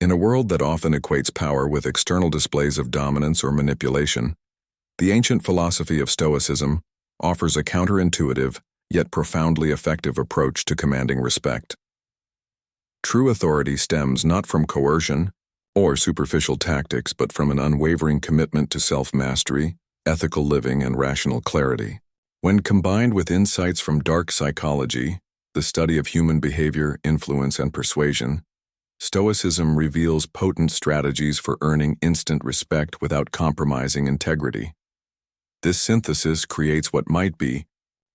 In a world that often equates power with external displays of dominance or manipulation, the ancient philosophy of Stoicism offers a counterintuitive, yet profoundly effective approach to commanding respect. True authority stems not from coercion or superficial tactics, but from an unwavering commitment to self-mastery, ethical living, and rational clarity. When combined with insights from dark psychology, the study of human behavior, influence, and persuasion, Stoicism reveals potent strategies for earning instant respect without compromising integrity. This synthesis creates what might be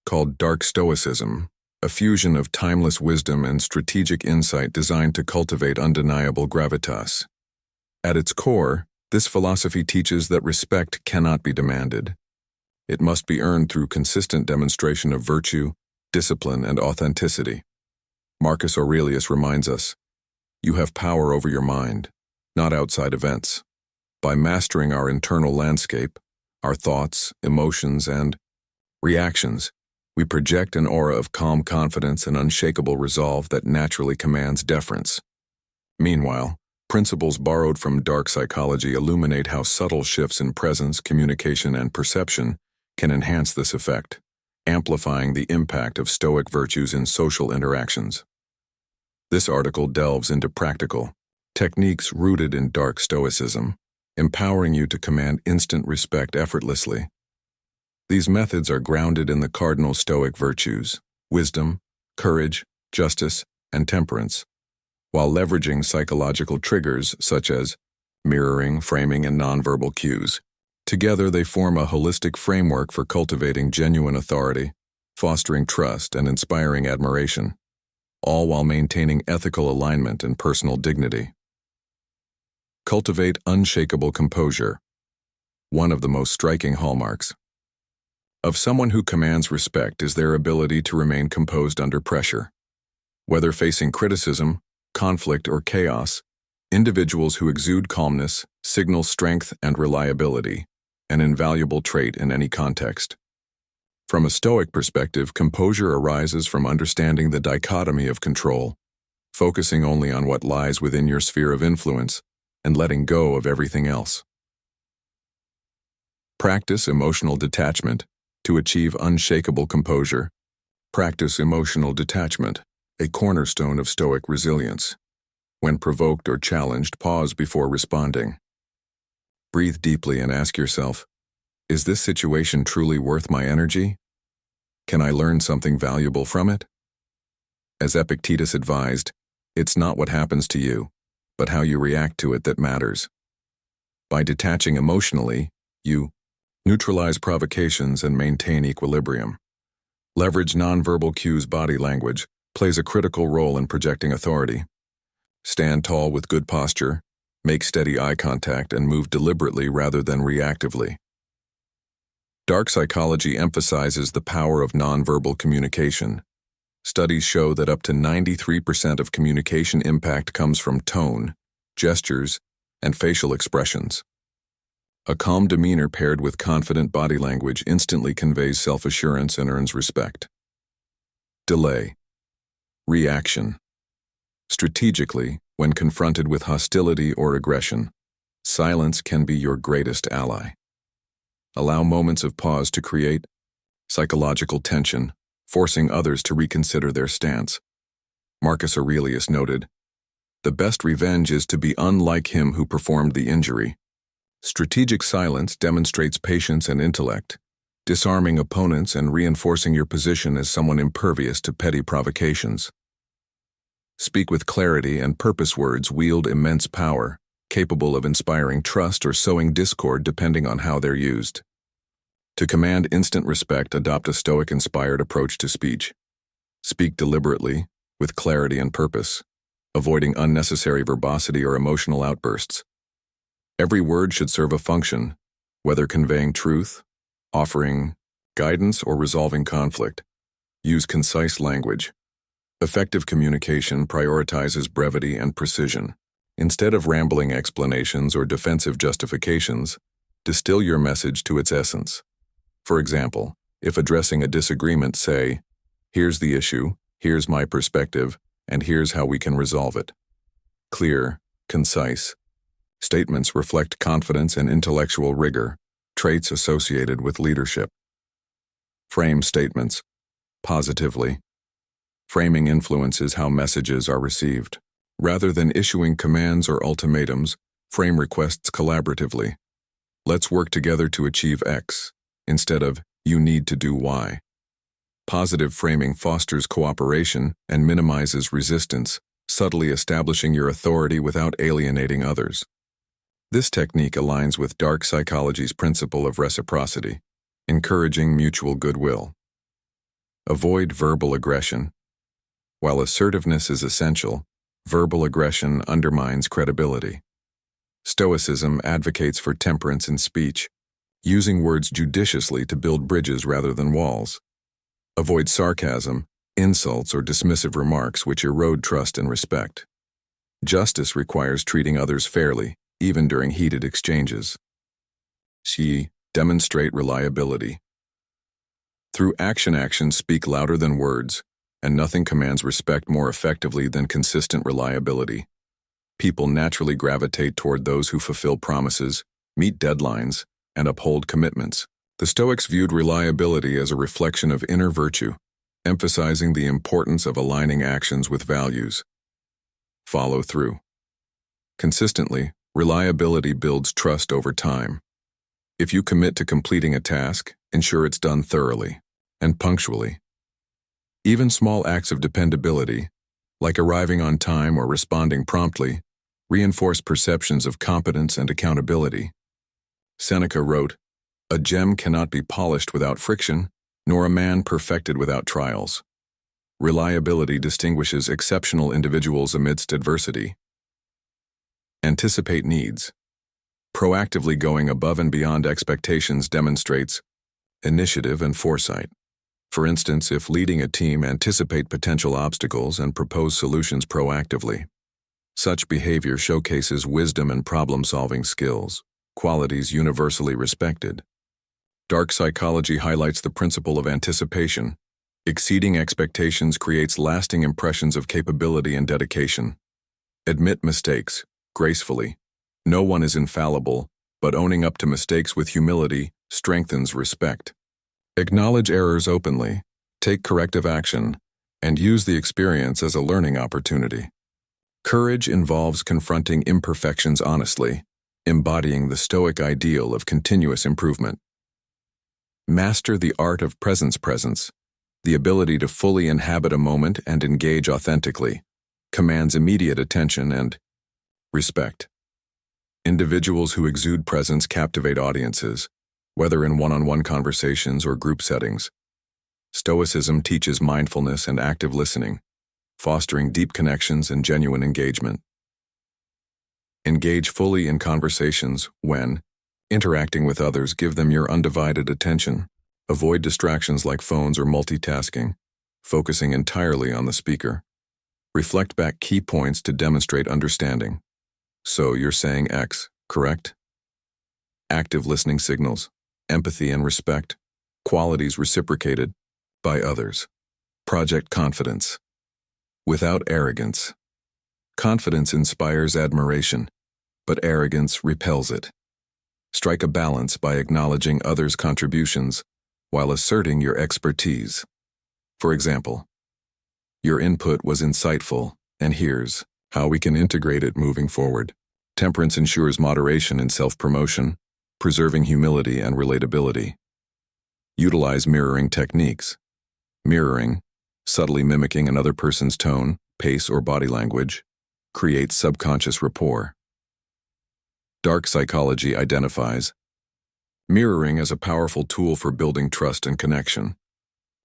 called dark Stoicism, a fusion of timeless wisdom and strategic insight designed to cultivate undeniable gravitas. At its core, this philosophy teaches that respect cannot be demanded. It must be earned through consistent demonstration of virtue, discipline, and authenticity. Marcus Aurelius reminds us, "You have power over your mind, not outside events. By mastering our internal landscape, our thoughts, emotions, and reactions, we project an aura of calm confidence and unshakable resolve that naturally commands deference." Meanwhile, principles borrowed from dark psychology illuminate how subtle shifts in presence, communication, and perception can enhance this effect, amplifying the impact of Stoic virtues in social interactions. This article delves into practical techniques rooted in dark Stoicism, empowering you to command instant respect effortlessly. These methods are grounded in the cardinal Stoic virtues: wisdom, courage, justice, and temperance, while leveraging psychological triggers such as mirroring, framing, and nonverbal cues. Together, they form a holistic framework for cultivating genuine authority, fostering trust, and inspiring admiration, all while maintaining ethical alignment and personal dignity. Cultivate unshakable composure. One of the most striking hallmarks of someone who commands respect is their ability to remain composed under pressure. Whether facing criticism, conflict, or chaos, individuals who exude calmness signal strength and reliability, an invaluable trait in any context. From a Stoic perspective, composure arises from understanding the dichotomy of control, focusing only on what lies within your sphere of influence and letting go of everything else. Practice emotional detachment to achieve unshakable composure. Practice emotional detachment, a cornerstone of Stoic resilience. When provoked or challenged, pause before responding. Breathe deeply and ask yourself, is this situation truly worth my energy? Can I learn something valuable from it? As Epictetus advised, it's not what happens to you, but how you react to it that matters. By detaching emotionally, you neutralize provocations and maintain equilibrium. Leverage nonverbal cues. Body language plays a critical role in projecting authority. Stand tall with good posture, make steady eye contact, and move deliberately rather than reactively. Dark psychology emphasizes the power of nonverbal communication. Studies show that up to 93% of communication impact comes from tone, gestures, and facial expressions. A calm demeanor paired with confident body language instantly conveys self-assurance and earns respect. Delay. Reaction. Strategically, when confronted with hostility or aggression, silence can be your greatest ally. Allow moments of pause to create psychological tension, forcing others to reconsider their stance. Marcus Aurelius noted, "The best revenge is to be unlike him who performed the injury." Strategic silence demonstrates patience and intellect, disarming opponents and reinforcing your position as someone impervious to petty provocations. Speak with clarity and purpose. Words wield immense power, capable of inspiring trust or sowing discord depending on how they're used. To command instant respect, adopt a Stoic-inspired approach to speech. Speak deliberately, with clarity and purpose, avoiding unnecessary verbosity or emotional outbursts. Every word should serve a function, whether conveying truth, offering guidance, or resolving conflict. Use concise language. Effective communication prioritizes brevity and precision. Instead of rambling explanations or defensive justifications, distill your message to its essence. For example, if addressing a disagreement, say, "Here's the issue, here's my perspective, and here's how we can resolve it." Clear, concise. Statements reflect confidence and intellectual rigor, traits associated with leadership. Frame statements positively. Framing influences how messages are received. Rather than issuing commands or ultimatums, frame requests collaboratively. Let's work together to achieve X, instead of, you need to do Y. Positive framing fosters cooperation and minimizes resistance, subtly establishing your authority without alienating others. This technique aligns with dark psychology's principle of reciprocity, encouraging mutual goodwill. Avoid verbal aggression. While assertiveness is essential, verbal aggression undermines credibility. Stoicism advocates for temperance in speech, using words judiciously to build bridges rather than walls. Avoid sarcasm, insults, or dismissive remarks which erode trust and respect. Justice requires treating others fairly, even during heated exchanges. C. Demonstrate reliability. Through actions speak louder than words, and nothing commands respect more effectively than consistent reliability. People naturally gravitate toward those who fulfill promises, meet deadlines, and uphold commitments. The Stoics viewed reliability as a reflection of inner virtue, emphasizing the importance of aligning actions with values. Follow through. Consistently, reliability builds trust over time. If you commit to completing a task, ensure it's done thoroughly and punctually. Even small acts of dependability, like arriving on time or responding promptly, reinforce perceptions of competence and accountability. Seneca wrote, "A gem cannot be polished without friction, nor a man perfected without trials." Reliability distinguishes exceptional individuals amidst adversity. Anticipate needs. Proactively going above and beyond expectations demonstrates initiative and foresight. For instance, if leading a team, anticipate potential obstacles and propose solutions proactively. Such behavior showcases wisdom and problem-solving skills, qualities universally respected. Dark psychology highlights the principle of anticipation. Exceeding expectations creates lasting impressions of capability and dedication. Admit mistakes, gracefully. No one is infallible, but owning up to mistakes with humility strengthens respect. Acknowledge errors openly, take corrective action, and use the experience as a learning opportunity. Courage involves confronting imperfections honestly, embodying the Stoic ideal of continuous improvement. Master the art of presence. The ability to fully inhabit a moment and engage authentically commands immediate attention and respect. Individuals who exude presence captivate audiences, whether in one-on-one conversations or group settings. Stoicism teaches mindfulness and active listening, fostering deep connections and genuine engagement. Engage fully in conversations when, interacting with others, give them your undivided attention. Avoid distractions like phones or multitasking, focusing entirely on the speaker. Reflect back key points to demonstrate understanding. So you're saying X, correct? Active listening signals, empathy and respect, qualities reciprocated by others. Project confidence. Without arrogance. Confidence inspires admiration, but arrogance repels it. Strike a balance by acknowledging others' contributions while asserting your expertise. For example, your input was insightful, and here's how we can integrate it moving forward. Temperance ensures moderation in self-promotion, preserving humility and relatability. Utilize mirroring techniques. Mirroring, subtly mimicking another person's tone, pace, or body language, creates subconscious rapport. Dark psychology identifies mirroring as a powerful tool for building trust and connection.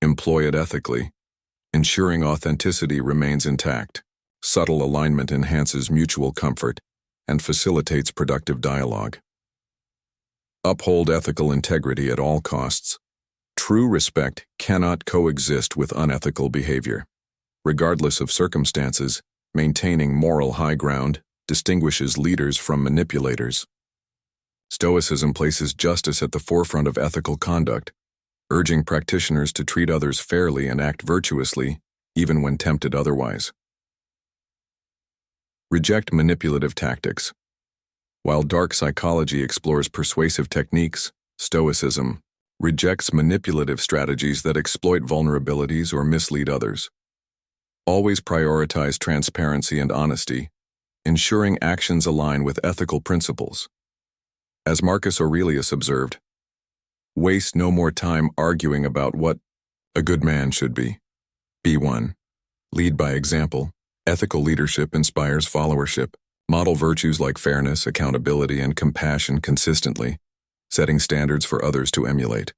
Employ it ethically, ensuring authenticity remains intact. Subtle alignment enhances mutual comfort and facilitates productive dialogue. Uphold ethical integrity at all costs. True respect cannot coexist with unethical behavior. Regardless of circumstances, maintaining moral high ground distinguishes leaders from manipulators. Stoicism places justice at the forefront of ethical conduct, urging practitioners to treat others fairly and act virtuously, even when tempted otherwise. Reject manipulative tactics. While dark psychology explores persuasive techniques, Stoicism rejects manipulative strategies that exploit vulnerabilities or mislead others. Always prioritize transparency and honesty, ensuring actions align with ethical principles. As Marcus Aurelius observed, waste no more time arguing about what a good man should be. Be one. Lead by example. Ethical leadership inspires followership. Model virtues like fairness, accountability, and compassion consistently, setting standards for others to emulate.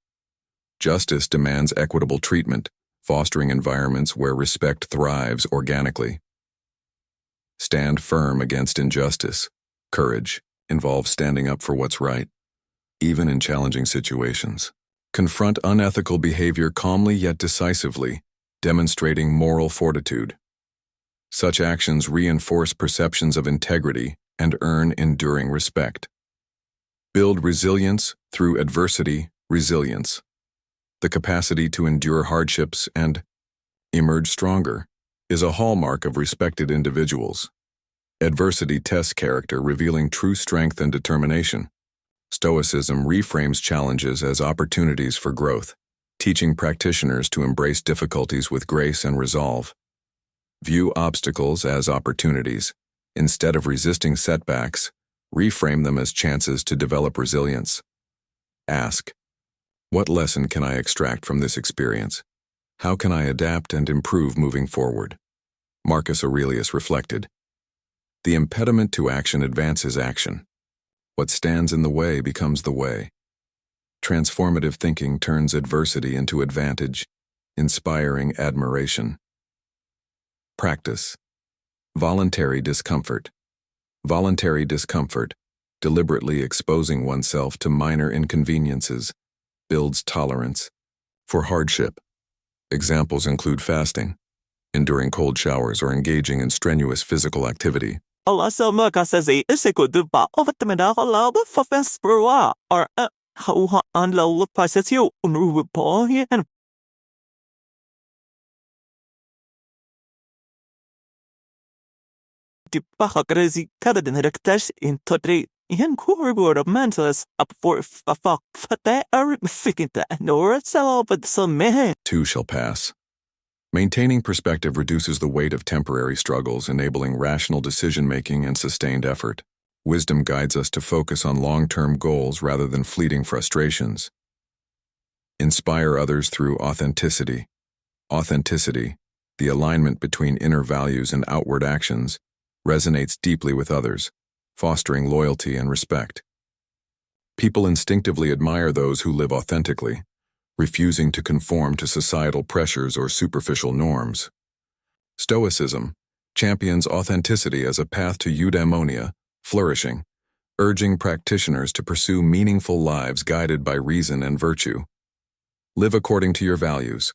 Justice demands equitable treatment, fostering environments where respect thrives organically. Stand firm against injustice. Courage involves standing up for what's right, even in challenging situations. Confront unethical behavior calmly yet decisively, demonstrating moral fortitude. Such actions reinforce perceptions of integrity and earn enduring respect. Build resilience through adversity. Resilience, the capacity to endure hardships and emerge stronger, is a hallmark of respected individuals. Adversity tests character, revealing true strength and determination. Stoicism reframes challenges as opportunities for growth, teaching practitioners to embrace difficulties with grace and resolve. View obstacles as opportunities. Instead of resisting setbacks, reframe them as chances to develop resilience. Ask, what lesson can I extract from this experience? How can I adapt and improve moving forward? Marcus Aurelius reflected, the impediment to action advances action. What stands in the way becomes the way. Transformative thinking turns adversity into advantage, inspiring admiration. Practice. Voluntary discomfort. Voluntary discomfort, deliberately exposing oneself to minor inconveniences, builds tolerance for hardship. Examples include fasting, enduring cold showers, or engaging in strenuous physical activity. Allah so Marcus says is good to buy over the middle for fence brewer or how on low prices you report and the Bahagrazi Cadden rectors in Todri in Corridor of Mantless up for a fuck for that are fitting that nor so but some men. Too shall pass. Maintaining perspective reduces the weight of temporary struggles, enabling rational decision-making and sustained effort. Wisdom guides us to focus on long-term goals rather than fleeting frustrations. Inspire others through authenticity. Authenticity, the alignment between inner values and outward actions, resonates deeply with others, fostering loyalty and respect. People instinctively admire those who live authentically, refusing to conform to societal pressures or superficial norms. Stoicism champions authenticity as a path to eudaimonia, flourishing, urging practitioners to pursue meaningful lives guided by reason and virtue. Live according to your values.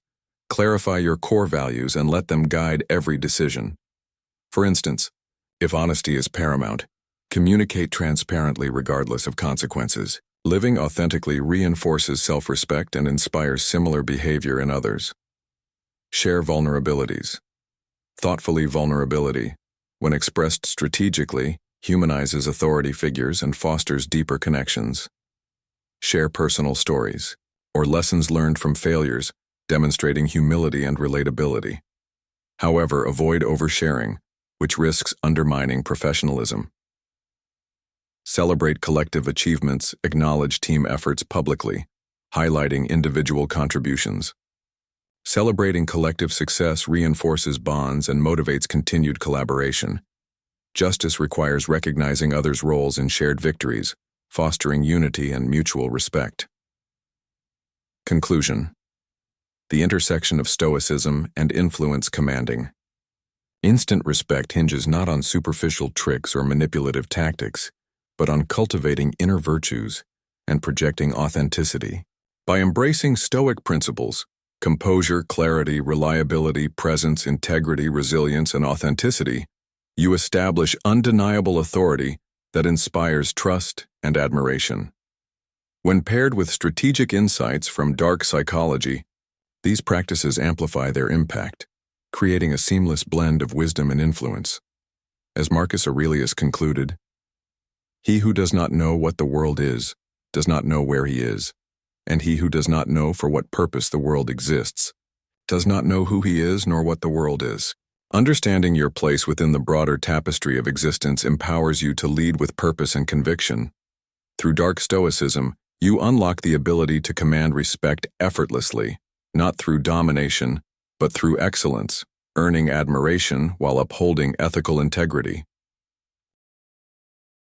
Clarify your core values and let them guide every decision. For instance, if honesty is paramount, communicate transparently regardless of consequences. Living authentically reinforces self-respect and inspires similar behavior in others. Share vulnerabilities. Thoughtfully, vulnerability, when expressed strategically, humanizes authority figures and fosters deeper connections. Share personal stories, or lessons learned from failures, demonstrating humility and relatability. However, avoid oversharing, which risks undermining professionalism. Celebrate collective achievements, acknowledge team efforts publicly, highlighting individual contributions. Celebrating collective success reinforces bonds and motivates continued collaboration. Justice requires recognizing others' roles in shared victories, fostering unity and mutual respect. Conclusion. The intersection of Stoicism and influence commanding. Instant respect hinges not on superficial tricks or manipulative tactics, but on cultivating inner virtues and projecting authenticity. By embracing Stoic principles, composure, clarity, reliability, presence, integrity, resilience, and authenticity, you establish undeniable authority that inspires trust and admiration. When paired with strategic insights from dark psychology, these practices amplify their impact, creating a seamless blend of wisdom and influence. As Marcus Aurelius concluded, "He who does not know what the world is, does not know where he is, and he who does not know for what purpose the world exists, does not know who he is nor what the world is." Understanding your place within the broader tapestry of existence empowers you to lead with purpose and conviction. Through dark Stoicism, you unlock the ability to command respect effortlessly, not through domination, but through excellence, earning admiration while upholding ethical integrity.